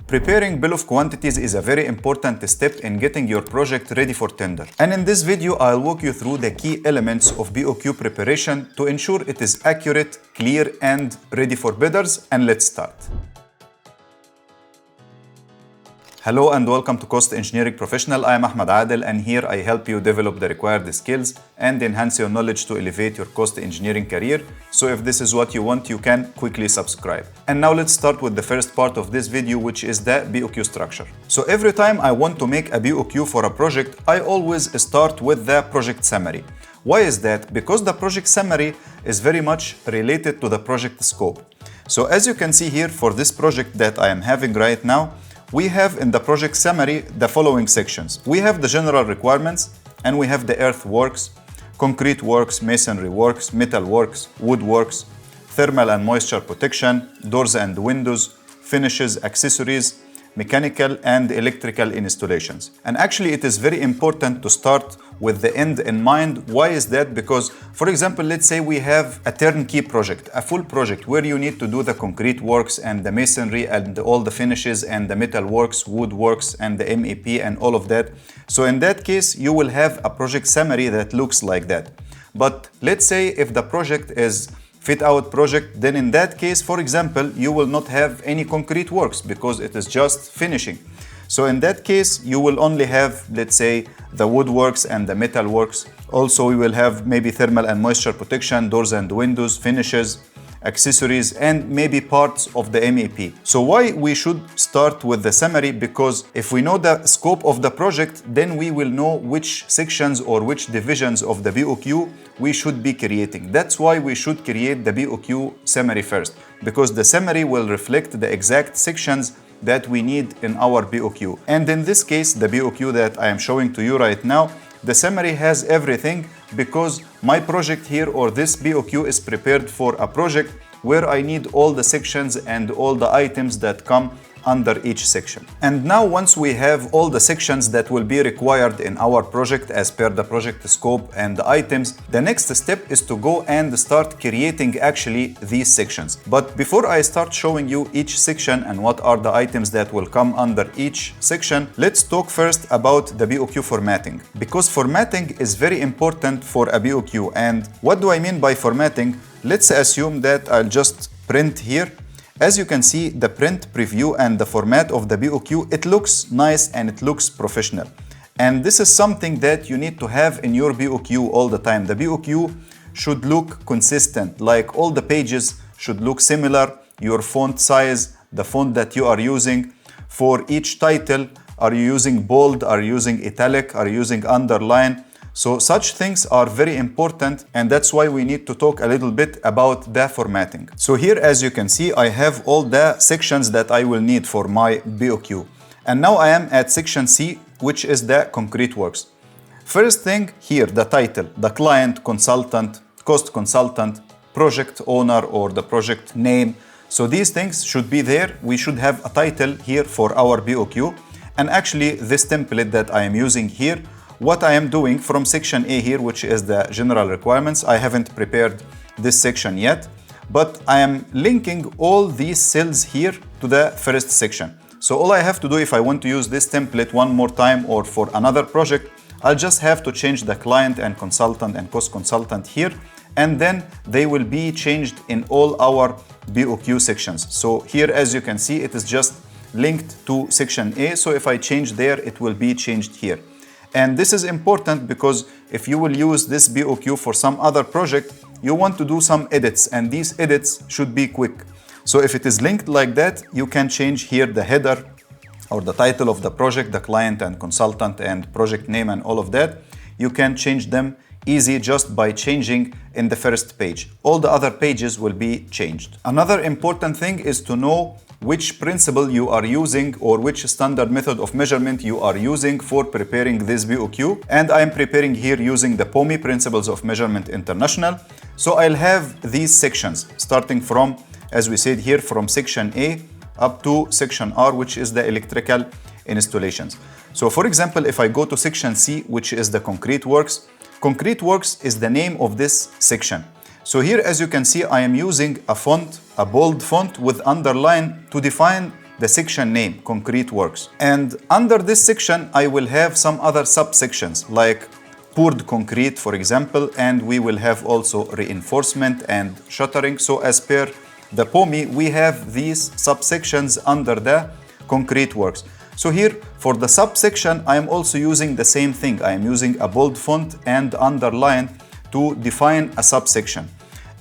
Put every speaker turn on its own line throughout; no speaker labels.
Preparing bill of quantities is a very important step in getting your project ready for tender. And in this video, I'll walk you through the key elements of BOQ preparation to ensure it is accurate, clear, and ready for bidders. And let's start. Hello and welcome to Cost Engineering Professional. I am Ahmed Adel, and here I help you develop the required skills and enhance your knowledge to elevate your cost engineering career. So if this is what you want, you can quickly subscribe. And now let's start with the first part of this video, which is the BOQ structure. So every time I want to make a BOQ for a project, I always start with the project summary. Why is that? Because the project summary is very much related to the project scope. So as you can see here, for this project that I am having right now, we have in the project summary the following sections. We have the general requirements, and we have the earthworks, concrete works, masonry works, metal works, wood works, thermal and moisture protection, doors and windows, finishes, accessories, mechanical and electrical installations. And actually it is very important to start with the end in mind. Why is that? Because, for example, let's say we have a turnkey project, a full project where you need to do the concrete works and the masonry and all the finishes and the metal works, wood works and the MEP and all of that. So in that case, you will have a project summary that looks like that. But let's say if the project is fit-out project, then in that case, for example, you will not have any concrete works because it is just finishing. So in that case, you will only have, let's say, the woodworks and the metal works. Also, we will have maybe thermal and moisture protection, doors and windows, finishes, accessories, and maybe parts of the MEP. So why we should start with the summary? Because if we know the scope of the project, then we will know which sections or which divisions of the BOQ we should be creating. That's why we should create the BOQ summary first, because the summary will reflect the exact sections that we need in our BOQ. And in this case, the BOQ that I am showing to you right now, the summary has everything, because my project here, or this BOQ, is prepared for a project where I need all the sections and all the items that come under each section. And now once we have all the sections that will be required in our project as per the project scope and the items, the next step is to go and start creating actually these sections. But before I start showing you each section and what are the items that will come under each section, let's talk first about the BOQ formatting, because formatting is very important for a BOQ. And what do I mean by formatting? Let's assume that I'll just print here. As you can see, the print preview and the format of the BOQ, it looks nice and it looks professional. And this is something that you need to have in your BOQ all the time. The BOQ should look consistent, like all the pages should look similar, your font size, the font that you are using. For each title, are you using bold, are you using italic, are you using underline? So such things are very important, and that's why we need to talk a little bit about the formatting. So here, as you can see, I have all the sections that I will need for my BOQ. And now I am at section C, which is the concrete works. First thing here, the title, the client, consultant, cost consultant, project owner, or the project name. So these things should be there. We should have a title here for our BOQ. And actually this template that I am using here, what I am doing from section A here, which is the general requirements, I haven't prepared this section yet, but I am linking all these cells here to the first section. So all I have to do, if I want to use this template one more time or for another project, I'll just have to change the client and consultant and cost consultant here, and then they will be changed in all our BOQ sections. So here, as you can see, it is just linked to section A. So if I change there, it will be changed here. And this is important because if you will use this BOQ for some other project, you want to do some edits, and these edits should be quick. So if it is linked like that, you can change here the header or the title of the project, the client and consultant and project name and all of that. You can change them easy just by changing in the first page. All the other pages will be changed. Another important thing is to know which principle you are using or which standard method of measurement you are using for preparing this BOQ. And I'm preparing here using the POMI, Principles of Measurement International. So I'll have these sections starting from, as we said here, from section A up to section R, which is the electrical installations. So for example, if I go to section C, which is the concrete works is the name of this section. So here, as you can see, I am using a font, a bold font with underline to define the section name, Concrete Works. And under this section, I will have some other subsections like poured concrete, for example, and we will have also reinforcement and shuttering. So as per the POMI, we have these subsections under the Concrete Works. So here for the subsection, I am also using the same thing. I am using a bold font and underline to define a subsection.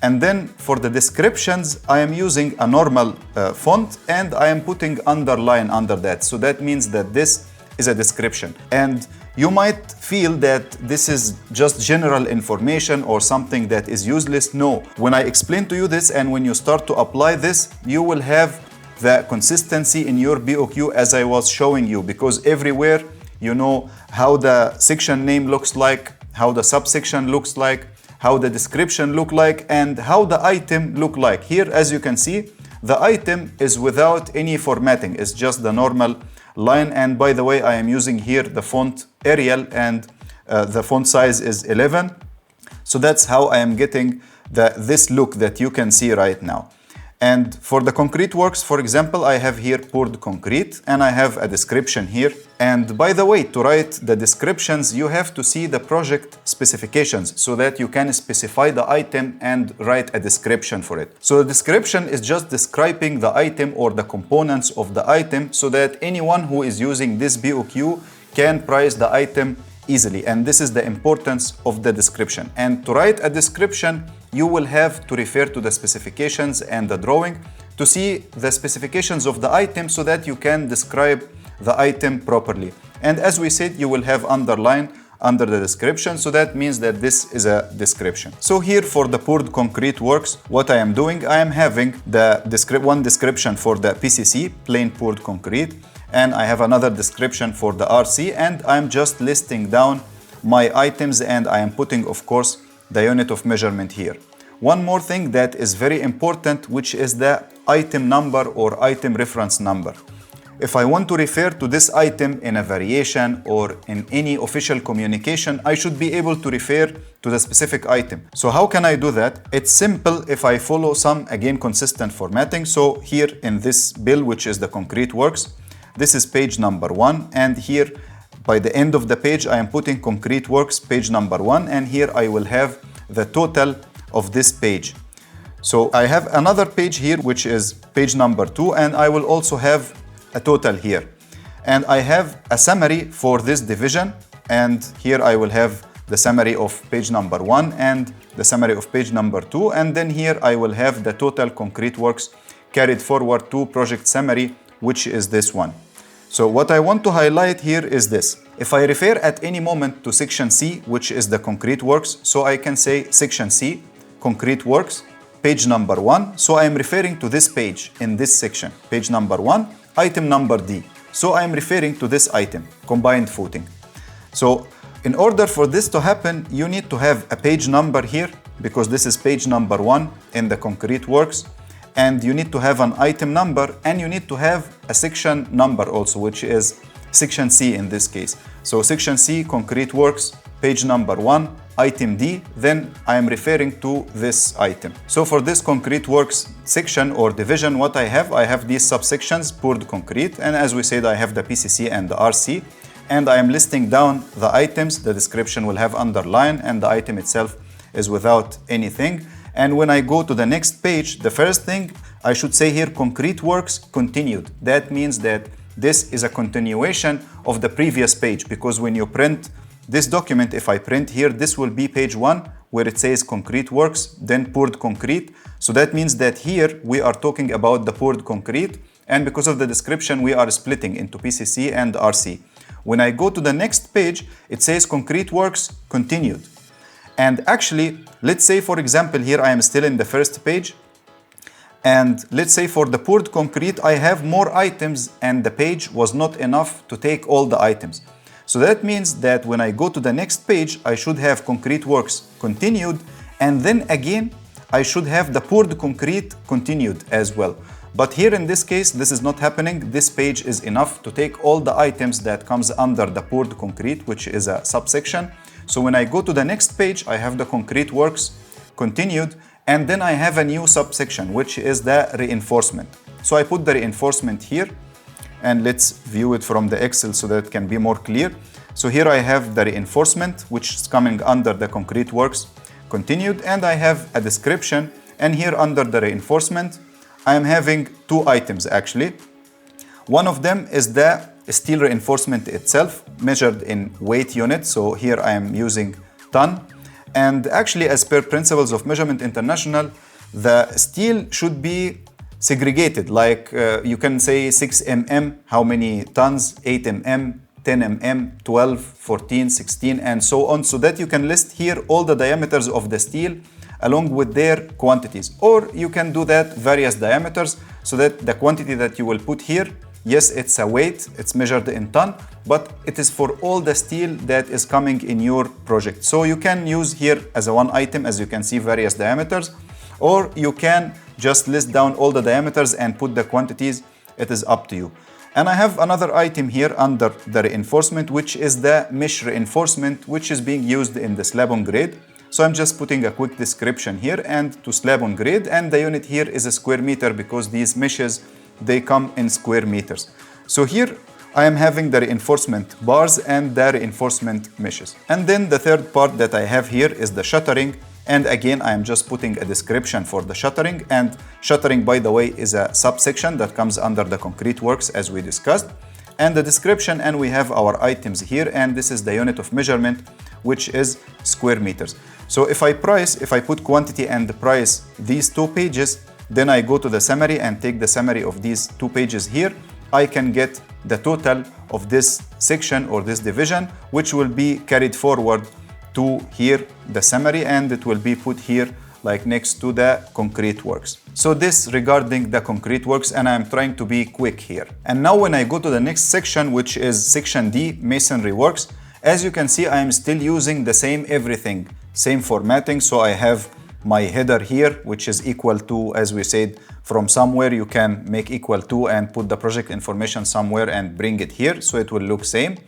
And then for the descriptions, I am using a normal font and I am putting underline under that. So that means that this is a description. And you might feel that this is just general information or something that is useless. No, when I explain to you this and when you start to apply this, you will have the consistency in your BOQ as I was showing you, because everywhere you know how the section name looks like, how the subsection looks like, how the description look like, and how the item look like. Here, as you can see, the item is without any formatting. It's just the normal line. And by the way, I am using here the font Arial and the font size is 11. So that's how I am getting this look that you can see right now. And for the Concrete Works, for example, I have here poured concrete and I have a description here. And by the way, to write the descriptions, you have to see the project specifications so that you can specify the item and write a description for it. So the description is just describing the item or the components of the item so that anyone who is using this BOQ can price the item easily. And this is the importance of the description. And to write a description, you will have to refer to the specifications and the drawing to see the specifications of the item so that you can describe the item properly. And as we said, you will have underline under the description. So that means that this is a description. So here for the poured concrete works, what I am doing, I am having the one description for the PCC, plain poured concrete, and I have another description for the RC, and I'm just listing down my items and I am putting, of course, the unit of measurement here. One more thing that is very important, which is the item number or item reference number. If I want to refer to this item in a variation or in any official communication, I should be able to refer to the specific item. So how can I do that? It's simple if I follow some, again, consistent formatting. So here in this bill, which is the Concrete Works, this is page number 1, and here by the end of the page, I am putting Concrete Works page number 1, and here I will have the total of this page. So I have another page here, which is page number 2, and I will also have a total here. And I have a summary for this division, and here I will have the summary of page number 1 and the summary of page number 2, and then here I will have the total Concrete Works carried forward to project summary, which is this one. So what I want to highlight here is this. If I refer at any moment to section C, which is the Concrete Works, so I can say section C, Concrete Works, page number 1. So I am referring to this page in this section, page number 1, item number D. So I am referring to this item, combined footing. So in order for this to happen, you need to have a page number here, because this is page number 1 in the Concrete Works. And you need to have an item number, and you need to have a section number also, which is section C in this case. So section C, Concrete Works, page number 1, item D, then I am referring to this item. So for this Concrete Works section or division, what I have these subsections, poured concrete, and as we said, I have the PCC and the RC, and I am listing down the items. The description will have underline, and the item itself is without anything. And when I go to the next page, the first thing I should say here, Concrete Works continued. That means that this is a continuation of the previous page, because when you print this document, if I print here, this will be page 1 where it says Concrete Works, then poured concrete. So that means that here we are talking about the poured concrete, and because of the description, we are splitting into PCC and RC. When I go to the next page, it says Concrete Works continued. And actually, let's say, for example, here I am still in the first page. And let's say for the poured concrete, I have more items and the page was not enough to take all the items. So that means that when I go to the next page, I should have Concrete Works continued. And then again, I should have the poured concrete continued as well. But here in this case, this is not happening. This page is enough to take all the items that comes under the poured concrete, which is a subsection. So when I go to the next page, I have the Concrete Works continued, and then I have a new subsection, which is the reinforcement. So I put the reinforcement here, and let's view it from the Excel so that it can be more clear. So here I have the reinforcement, which is coming under the concrete works continued, and I have a description, and here under the reinforcement I am having two items actually. One of them is the steel reinforcement itself, measured in weight units. So here I am using ton, and actually as per Principles of Measurement International, the steel should be segregated, like you can say 6 mm, how many tons, 8 mm, 10 mm, 12, 14, 16, and so on, so that you can list here all the diameters of the steel along with their quantities. Or you can do that various diameters, so that the quantity that you will put here, yes, it's a weight, it's measured in ton, but it is for all the steel that is coming in your project. So you can use here as a one item, as you can see, various diameters, or you can just list down all the diameters and put the quantities. It is up to you. And I have another item here under the reinforcement, which is the mesh reinforcement, which is being used in the slab on grade. So I'm just putting a quick description here and to slab on grade, and the unit here is a square meter because these meshes, they come in square meters. So here I am having the reinforcement bars and the reinforcement meshes. And then the third part that I have here is the shuttering. And again, I am just putting a description for the shuttering. And shuttering, by the way, is a subsection that comes under the concrete works, as we discussed. And the description, and we have our items here, and this is the unit of measurement, which is square meters. So if I put quantity and price these two pages, then I go to the summary and take the summary of these two pages here, I can get the total of this section or this division, which will be carried forward to here, the summary, and it will be put here like next to the concrete works. So this regarding the concrete works, and I'm trying to be quick here. And now when I go to the next section, which is section D, Masonry Works, as you can see, I am still using the same everything, same formatting. So I have my header here, which is equal to, as we said, from somewhere you can make equal to and put the project information somewhere and bring it here, so it will look same.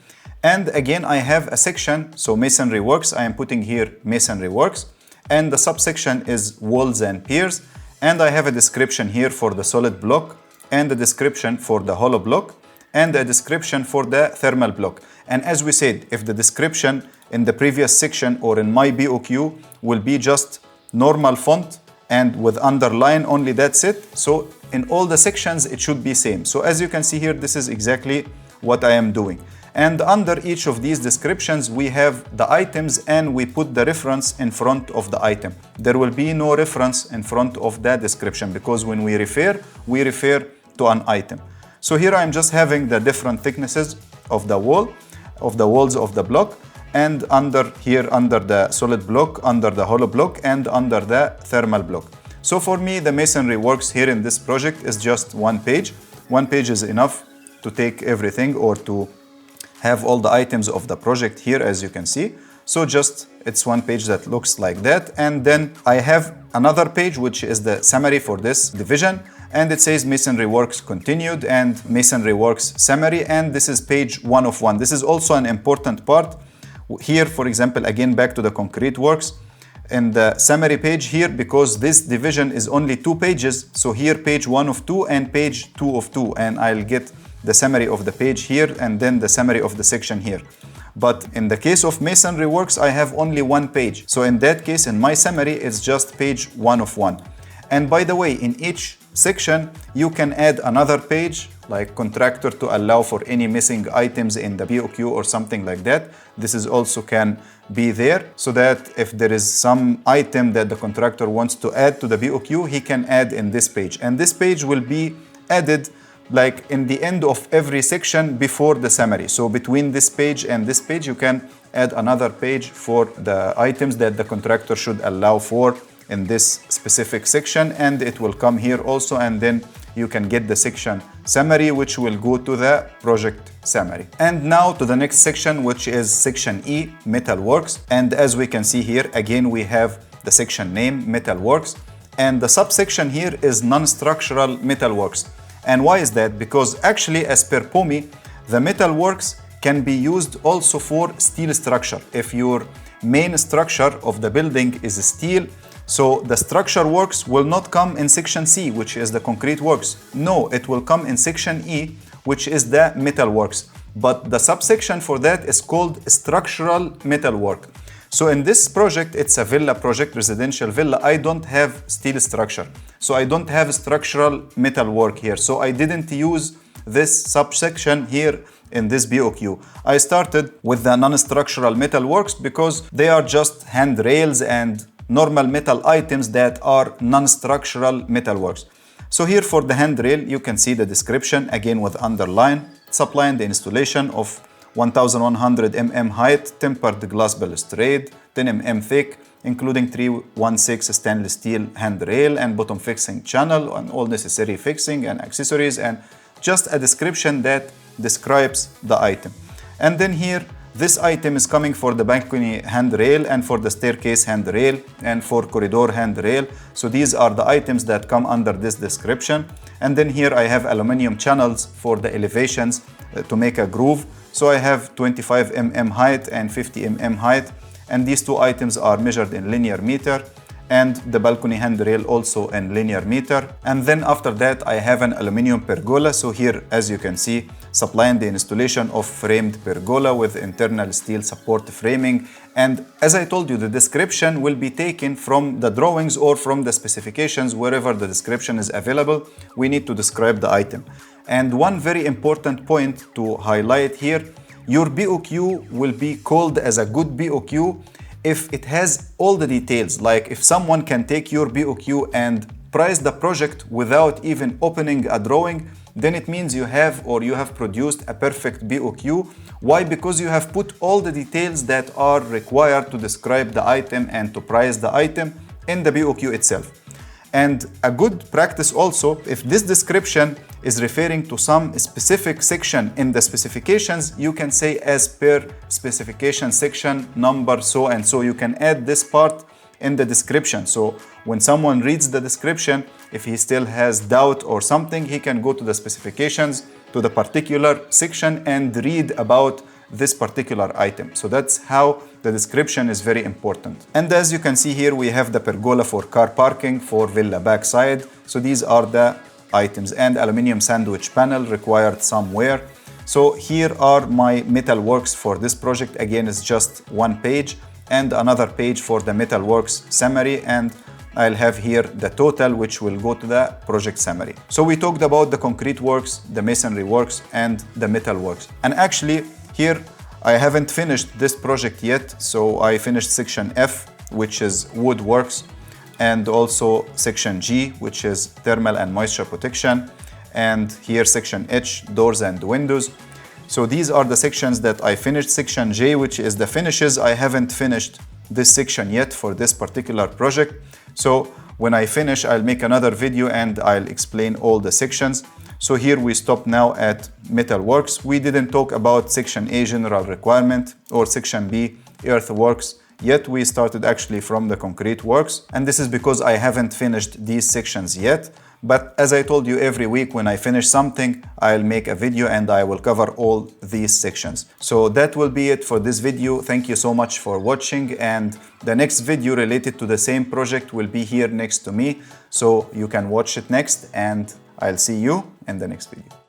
And again, I have a section, so Masonry Works, I am putting here Masonry Works, and the subsection is walls and piers, and I have a description here for the solid block, and a description for the hollow block, and a description for the thermal block. And as we said, if the description in the previous section or in my BOQ will be just normal font and with underline only, that's it. So in all the sections, it should be same. So as you can see here, this is exactly what I am doing. And under each of these descriptions, we have the items and we put the reference in front of the item. There will be no reference in front of that description because when we refer to an item. So here I'm just having the different thicknesses of the walls of the block, and under here, under the solid block, under the hollow block, and under the thermal block. So for me, the Masonry Works here in this project is just one page. One page is enough to take everything or to have all the items of the project here, as you can see. So just it's one page that looks like that. And then I have another page, which is the summary for this division. And it says Masonry Works continued and Masonry Works summary. And this is page 1 of 1. This is also an important part. Here, for example, again, back to the concrete works. In the summary page here, because this division is only 2 pages. So here, page 1 of 2 and page 2 of 2. And I'll get the summary of the page here and then the summary of the section here. But in the case of Masonry Works, I have only 1 page. So in that case, in my summary, it's just page 1 of 1. And by the way, in each section, you can add another page like contractor to allow for any missing items in the BOQ or something like that. This is also can be there so that if there is some item that the contractor wants to add to the BOQ, he can add in this page. And this page will be added like in the end of every section before the summary. So between this page and this page, you can add another page for the items that the contractor should allow for in this specific section, and it will come here also, and then you can get the section summary, which will go to the project summary. And now to the next section, which is section E, Metal Works. And as we can see here, again, we have the section name, Metal Works, and the subsection here is non-structural metal works. And why is that? Because actually, as per POMI, the metal works can be used also for steel structure. If your main structure of the building is steel, so the structure works will not come in section C, which is the concrete works. No, it will come in section E, which is the metalworks. But the subsection for that is called structural metalwork. So in this project, it's a villa project, residential villa. I don't have steel structure. So I don't have structural metalwork here. So I didn't use this subsection here in this BOQ. I started with the non-structural metalworks because they are just handrails and normal metal items that are non-structural metalworks. So here for the handrail, you can see the description again with underline, supplying the installation of 1100 mm height, tempered glass balustrade, 10 mm thick, including 316 stainless steel handrail and bottom fixing channel and all necessary fixing and accessories, and just a description that describes the item. And then here, this item is coming for the balcony handrail and for the staircase handrail and for corridor handrail. So these are the items that come under this description. And then here I have aluminum channels for the elevations to make a groove. So I have 25 mm height and 50 mm height. And these two items are measured in linear meter, and the balcony handrail also in linear meter. And then after that, I have an aluminum pergola. So here, as you can see, supplying the installation of framed pergola with internal steel support framing. And as I told you, the description will be taken from the drawings or from the specifications. Wherever the description is available, we need to describe the item. And one very important point to highlight here, your BOQ will be called as a good BOQ if it has all the details. Like if someone can take your BOQ and price the project without even opening a drawing, then it means you have produced a perfect BOQ. Why? Because you have put all the details that are required to describe the item and to price the item in the BOQ itself. And a good practice also, if this description is referring to some specific section in the specifications, you can say as per specification section number so and so. You can add this part in the description. So when someone reads the description, if he still has doubt or something, he can go to the specifications, to the particular section and read about this particular item. So that's how the description is very important. And as you can see here, we have the pergola for car parking for villa backside. So these are the items, and aluminum sandwich panel required somewhere. So here are my metalworks for this project. Again, it's just one page and another page for the metalworks summary, and I'll have here the total, which will go to the project summary. So we talked about the concrete works, the masonry works, and the metalworks. And actually here I haven't finished this project yet. So I finished section F, which is woodworks, and also section G, which is thermal and moisture protection, and here section H, doors and windows. So these are the sections that I finished. Section J, which is the finishes, I haven't finished this section yet for this particular project. So when I finish, I'll make another video and I'll explain all the sections. So here we stop now at metalworks. We didn't talk about section A, general requirement, or section B, earthworks. Yet we started actually from the concrete works, and this is because I haven't finished these sections yet. But as I told you, every week when I finish something, I'll make a video and I will cover all these sections. So that will be it for this video. Thank you so much for watching, and the next video related to the same project will be here next to me. So you can watch it next, and I'll see you in the next video.